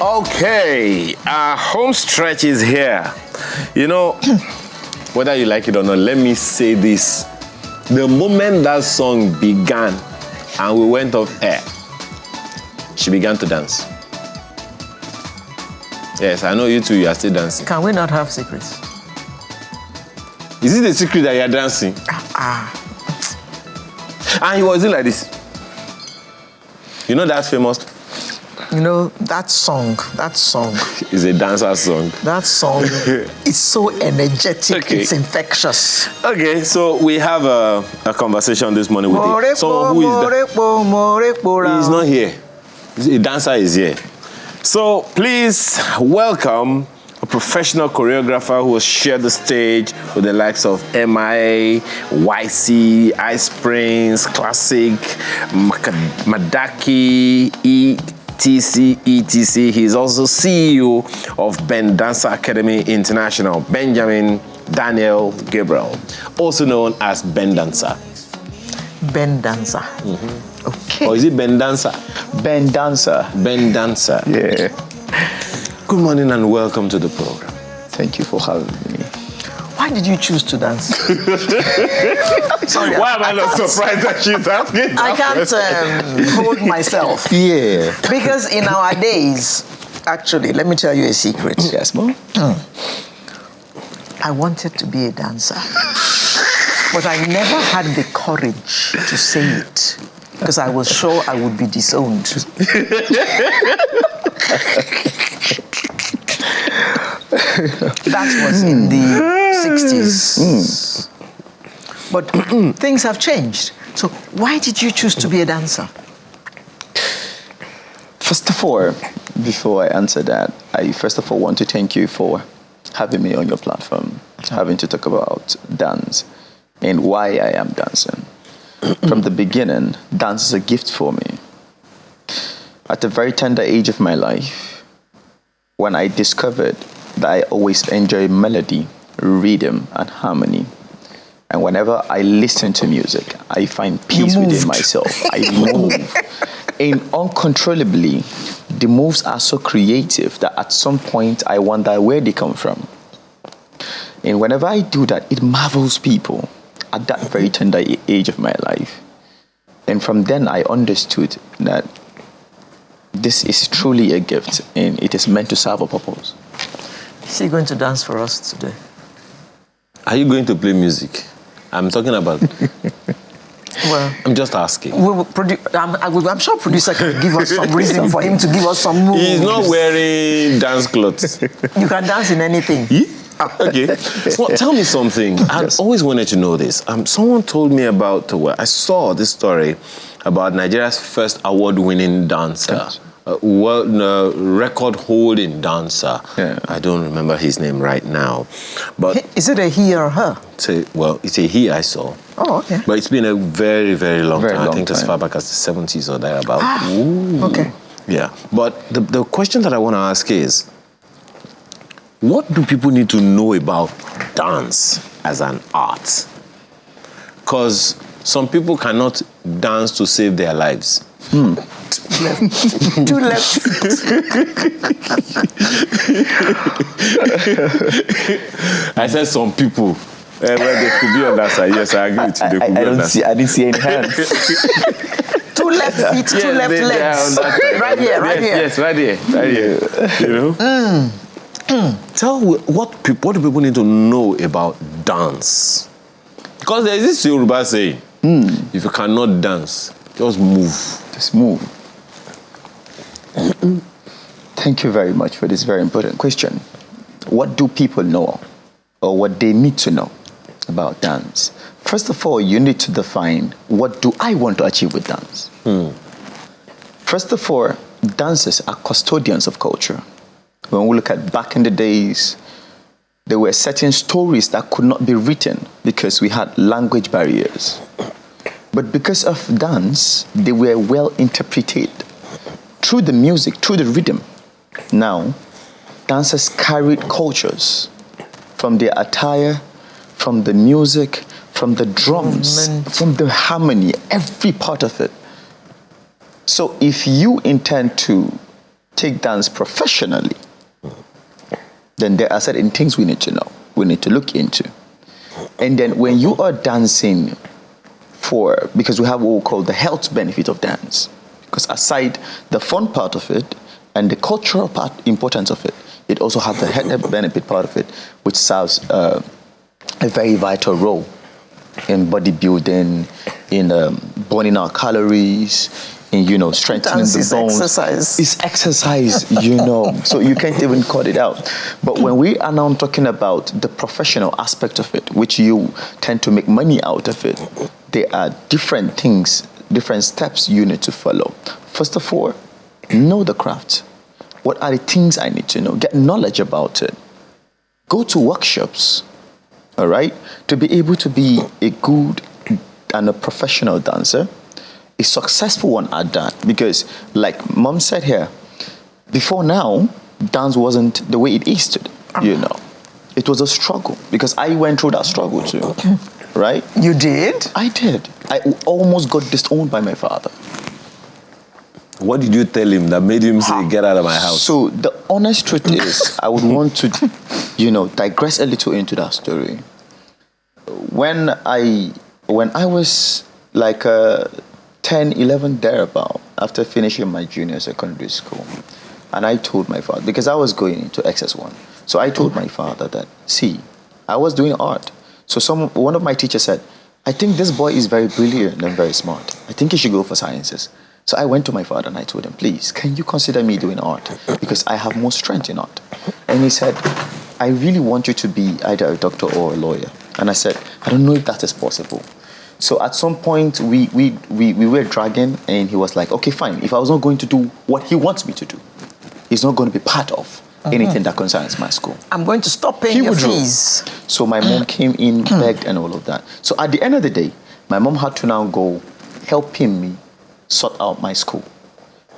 Okay, our home stretch is here. You know, whether you like it or not, let me say this. The moment that song began and we went off air, she began to dance. Yes, I know you two, you are still dancing. Can we not have secrets? Is it a secret that you are dancing? And he was doing like this. You know that famous? You know, that song is a dancer song. That song is so energetic, Okay. It's infectious. Okay, so we have a conversation this morning with someone who is He's not here. The dancer is here. So please welcome a professional choreographer who has shared the stage with the likes of MIA, YC, Ice Prince, Classic, Madaki, etc. He's also CEO of Ben Dancer Academy International, Benjamin Daniel Gabriel, also known as Ben Dancer. Ben Dancer. Okay. Or is it Ben Dancer? Ben Dancer. Ben Dancer. Yeah. Good morning and welcome to the program. Thank you for having me. Why did you choose to dance? Sorry, Why am I not surprised that she's asking? I can't hold myself. Yeah. Because in our days, actually, let me tell you a secret. Yes, Mom? I wanted to be a dancer. But I never had the courage to say it because I was sure I would be disowned. That was in the 60s. But things have changed. So why did you choose to be a dancer? First of all, before I answer that, I first of all want to thank you for having me on your platform, having to talk about dance and why I am dancing. From the beginning, dance is a gift for me. At a very tender age of my life, when I discovered that I always enjoy melody, rhythm, and harmony, and whenever I listen to music, I find peace within myself. I move. And uncontrollably, the moves are so creative that at some point I wonder where they come from. And whenever I do that, it marvels people at that very tender age of my life. And from then I understood that this is truly a gift and it is meant to serve a purpose. Is he going to dance for us today? Are you going to play music? I'm talking about... Well, I'm just asking. I'm sure producer can give us some reason for him to give us some moves. He's not wearing dance clothes. You can dance in anything. Okay. Well, tell me something. I've always wanted to know this. Someone told me about, I saw this story about Nigeria's first award-winning dancer, record-holding dancer. Yeah. I don't remember his name right now. But Is it a he or her? it's a he I saw. Oh, okay. But it's been a very, very long Very time. long I think as time. far back as the 70s or thereabout. Okay. Yeah. But the question that I want to ask is, what do people need to know about dance as an art? Because some people cannot dance to save their lives. Two left feet. I said some people. Well, they could be on that side. Yes, I agree with you. They could be on that side. I didn't see any hands. Two left feet, two left they are on legs. that side. Right here, right here. Yes, right here. You know? Tell what do people need to know about dance? Because there is this Yoruba saying, if you cannot dance, just move. Just move. Thank you very much for this very important question. What do people know or what they need to know about dance? First of all, you need to define what do I want to achieve with dance. First of all, dancers are custodians of culture. When we look at back in the days, there were certain stories that could not be written because we had language barriers. But because of dance, they were well interpreted through the music, through the rhythm. Now, dancers carried cultures from their attire, from the music, from the drums, from the harmony, every part of it. So if you intend to take dance professionally, then there are certain things we need to know, we need to look into. And then when you are dancing because we have what we call the health benefit of dance, because aside the fun part of it and the cultural importance of it, it also has the health benefit part of it, which serves a very vital role in bodybuilding, in burning our calories, in strengthening the bones. Exercise. It's exercise, so you can't even cut it out. But when we are now talking about the professional aspect of it, which you tend to make money out of it, there are different things, different steps you need to follow. First of all, know the craft. What are the things I need to know? Get knowledge about it. Go to workshops, all right, to be able to be a good and a professional dancer, a successful one at that. Because like Mom said here, before now, dance wasn't the way it is today, It was a struggle, because I went through that struggle too, right? You did? I did. I almost got disowned by my father. What did you tell him that made him say, get out of my house? So the honest truth is, I would want to, digress a little into that story. When I was like 10, 11 thereabout, after finishing my junior secondary school, and I told my father, because I was going into XS1, so I told my father that, see, I was doing art. So one of my teachers said, I think this boy is very brilliant and very smart. I think he should go for sciences. So I went to my father and I told him, please, can you consider me doing art? Because I have more strength in art. And he said, I really want you to be either a doctor or a lawyer. And I said, I don't know if that is possible. So at some point we were dragging, and he was like, okay, fine. If I was not going to do what he wants me to do, he's not going to be part of anything that concerns my school. I'm going to stop paying your fees. So my mom came in, begged and all of that. So at the end of the day, my mom had to now go helping me sort out my school.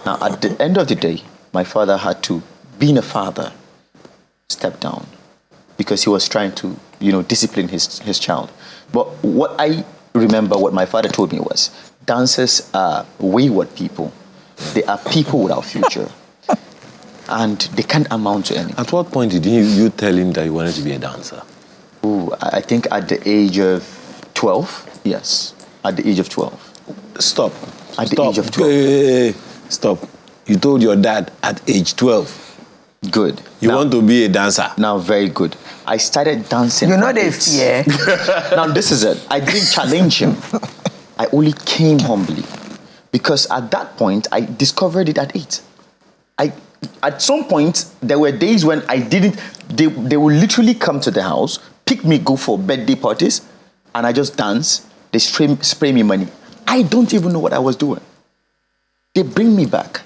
Now at the end of the day, my father had to, being a father, step down, because he was trying to, discipline his child. But what I remember, what my father told me was, dancers are wayward people. They are people without future. And they can't amount to anything. At what point did you tell him that you wanted to be a dancer? I think at the age of 12. Yes, at the age of 12. Stop. At the age of 12. Hey. Stop. You told your dad at age 12. Good. You want to be a dancer? Now, very good. I started dancing. You know the fear. Now, this is it. I didn't challenge him. I only came humbly. Because at that point, I discovered it at 8. At some point, there were days when I didn't, they would literally come to the house, pick me, go for birthday parties, and I just dance. They spray me money. I don't even know what I was doing. They bring me back.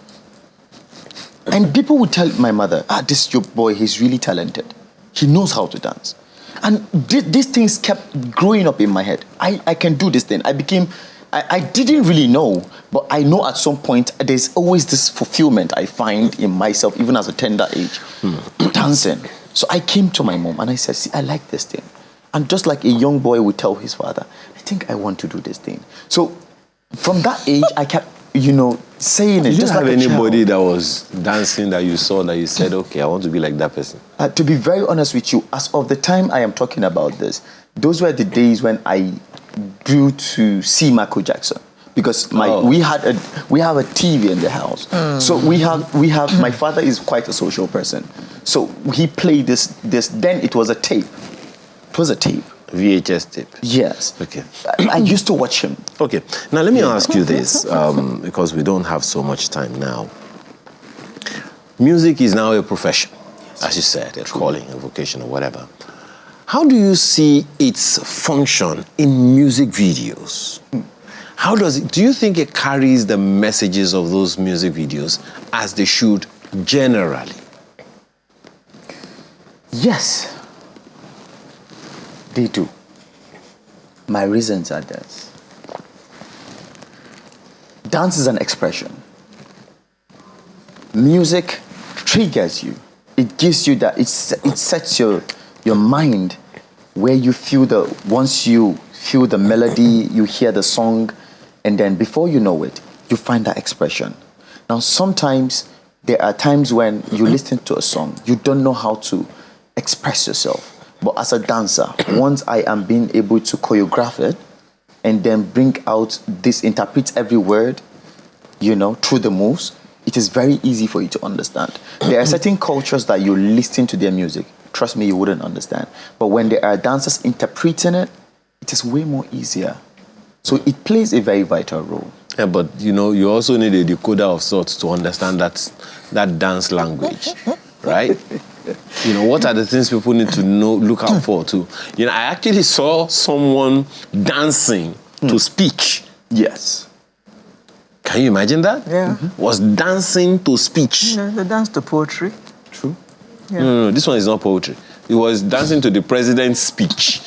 And people would tell my mother, this your boy, he's really talented. He knows how to dance. And these things kept growing up in my head. I can do this thing. I didn't really know, but I know at some point there's always this fulfillment I find in myself, even as a tender age, dancing. So I came to my mom and I said, see, I like this thing. And just like a young boy would tell his father, I think I want to do this thing. So from that age, I kept, saying it. Did just you have like anybody that was dancing that you saw that you said, okay, I want to be like that person? To be very honest with you, as of the time I am talking about this, those were the days when I grew to see Michael Jackson, because we have a TV in the house. So we have my father is quite a social person, so he played this. Then it was a tape. It was a tape. VHS tape. Yes. Okay. I used to watch him. Okay. Now let me ask you this, because we don't have so much time now. Music is now a profession, as you said, a calling, a vocation, or whatever. How do you see its function in music videos? How does it, do you think it carries the messages of those music videos as they should generally? Yes, they do. My reasons are this. Dance is an expression. Music triggers you. It gives you that, it sets your mind where you feel once you feel the melody, you hear the song, and then before you know it, you find that expression. Now, sometimes there are times when you listen to a song, you don't know how to express yourself. But as a dancer, once I am being able to choreograph it and then bring out this, interpret every word, through the moves, it is very easy for you to understand. There are certain cultures that you listen to their music, trust me, you wouldn't understand. But when there are dancers interpreting it, it is way more easier. So it plays a very vital role. Yeah, but you also need a decoder of sorts to understand that dance language, right? What are the things people need to look out for too? I actually saw someone dancing to speech. Yes. Can you imagine that? Yeah. Was dancing to speech. Yeah, they dance to poetry. True. Yeah. No, this one is not poetry. It was dancing to the president's speech.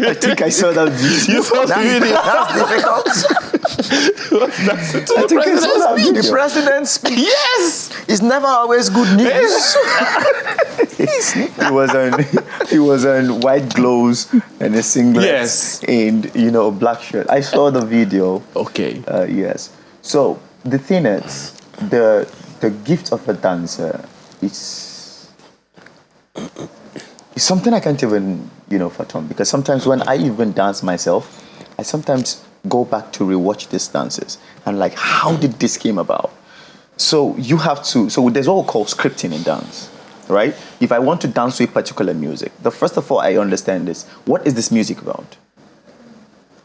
I think I saw that video. You saw the video? That's difficult. Dancing to I think I saw that video. The president's speech Yes! is never always good news. He was on white gloves and a singlet. Yes. And a black shirt. I saw the video. Okay. Yes. So the thing is, the gift of a dancer is something I can't even fathom, because sometimes when I even dance myself, I sometimes go back to rewatch these dances and like, how did this came about? So you have to. So there's what we call scripting in dance, right? If I want to dance to a particular music, the first of all I understand is, what is this music about?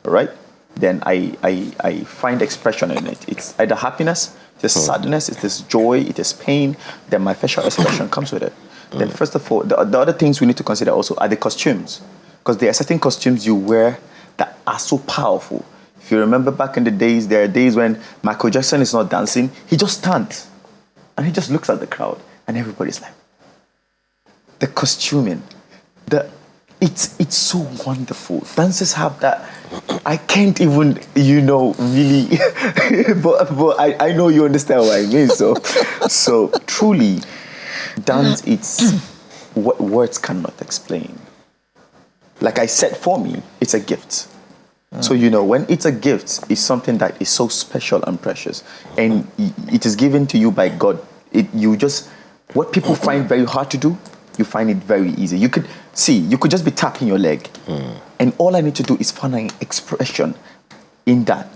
All right? Then I find expression in it. It's either happiness, it is sadness, it is joy, it is pain. Then my facial expression comes with it. Then first of all, the other things we need to consider also are the costumes, because there are certain costumes you wear that are so powerful. If you remember back in the days, there are days when Michael Jackson is not dancing, he just stands and he just looks at the crowd and everybody's like, the costuming, it's so wonderful. Dancers have that. I can't even, really, but I know you understand what I mean. So truly, dance, it's what words cannot explain. Like I said, for me, it's a gift. So, when it's a gift, it's something that is so special and precious. And it is given to you by God. What people find very hard to do, you find it very easy. You could just be tapping your leg. And all I need to do is find an expression in that.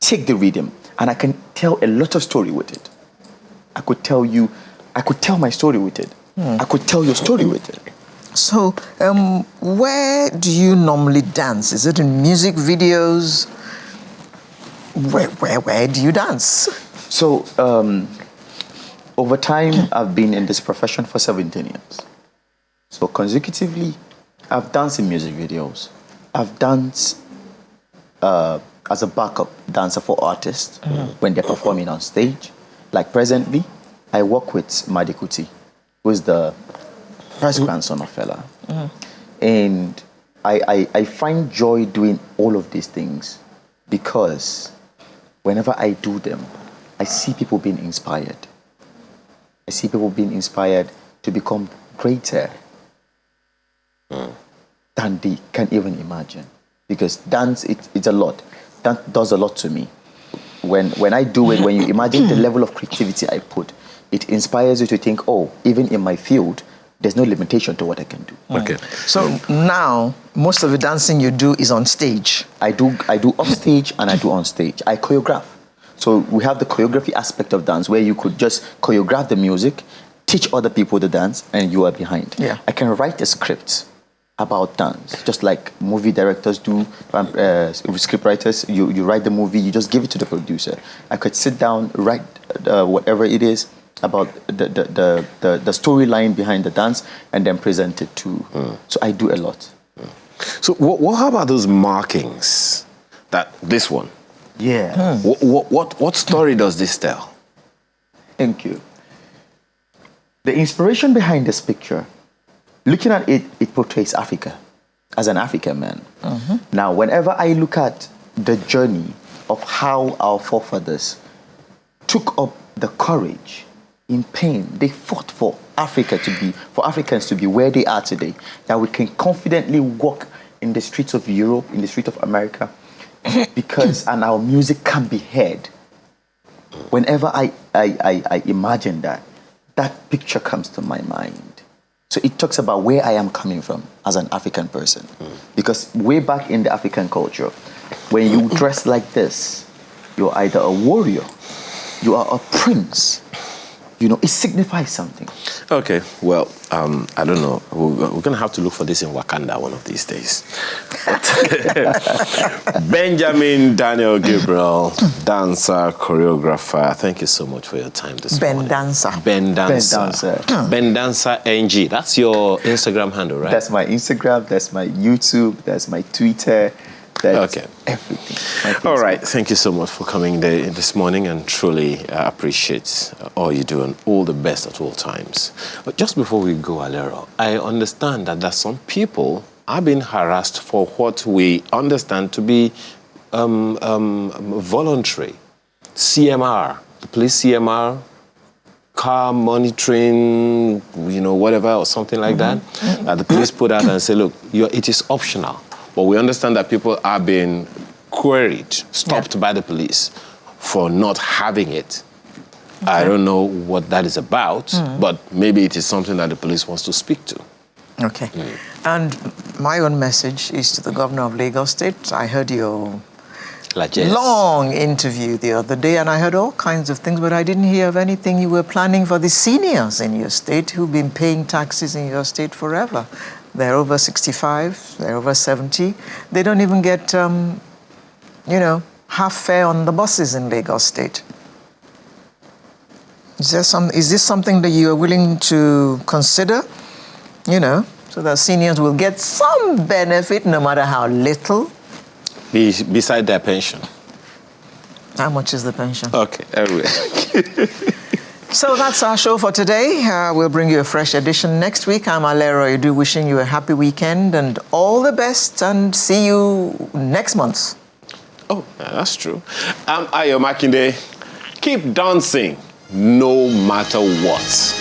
Take the rhythm. And I can tell a lot of story with it. I could tell my story with it. I could tell your story with it. So, where do you normally dance? Is it in music videos? Where do you dance? So, over time, I've been in this profession for 17 years. So, consecutively, I've danced in music videos. I've danced as a backup dancer for artists when they're performing on stage. Like presently, I work with Madikuti, who is the first grandson of Fela. And I find joy doing all of these things because whenever I do them, I see people being inspired. I see people being inspired to become greater than they can even imagine. Because dance, it's a lot. Dance does a lot to me. When I do it, when you imagine the level of creativity I put, it inspires you to think, oh, even in my field, there's no limitation to what I can do. Okay. So now, most of the dancing you do is on stage. I do off stage and I do on stage. I choreograph. So we have the choreography aspect of dance where you could just choreograph the music, teach other people the dance, and you are behind. Yeah. I can write a script about dance, just like movie directors do, script writers. You write the movie, you just give it to the producer. I could sit down, write whatever it is about the storyline behind the dance, and then present it to. So I do a lot. So how about those markings? This one. Yeah. What story does this tell? Thank you. The inspiration behind this picture, looking at it, it portrays Africa as an African man. Now, whenever I look at the journey of how our forefathers took up the courage in pain, they fought for Africans to be where they are today, that we can confidently walk in the streets of Europe, in the streets of America, and our music can be heard. Whenever I imagine that, that picture comes to my mind. So it talks about where I am coming from as an African person. Because way back in the African culture, when you dress like this, you're either a warrior, you are a prince. You know, it signifies something. Okay, well, I don't know. We're going to have to look for this in Wakanda one of these days. Benjamin Daniel Gabriel, dancer, choreographer, thank you so much for your time this morning. Dancer. Ben Dancer. Ben Dancer NG. That's your Instagram handle, right? That's my Instagram, that's my YouTube, that's my Twitter. That's everything. All right. Thank you so much for coming this morning, and truly appreciate all you do and all the best at all times. But just before we go, Alero, I understand that some people are being harassed for what we understand to be voluntary. CMR, the police CMR, car monitoring, whatever, or something like that. The police put out and say, look, it is optional. But we understand that people are being queried, stopped by the police for not having it. Okay. I don't know what that is about, but maybe it is something that the police wants to speak to. Okay. And my own message is to the governor of Lagos State. I heard your long interview the other day, and I heard all kinds of things, but I didn't hear of anything you were planning for the seniors in your state who've been paying taxes in your state forever. They're over 65, they're over 70. They don't even get, half fare on the buses in Lagos State. Is this something that you are willing to consider, so that seniors will get some benefit, no matter how little? Beside their pension. How much is the pension? Okay, anyway. So that's our show for today. We'll bring you a fresh edition next week. I'm Alero Edu, wishing you a happy weekend and all the best, and see you next month. Oh, that's true. I'm Ayo Makinde. Keep dancing no matter what.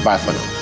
Bye for now.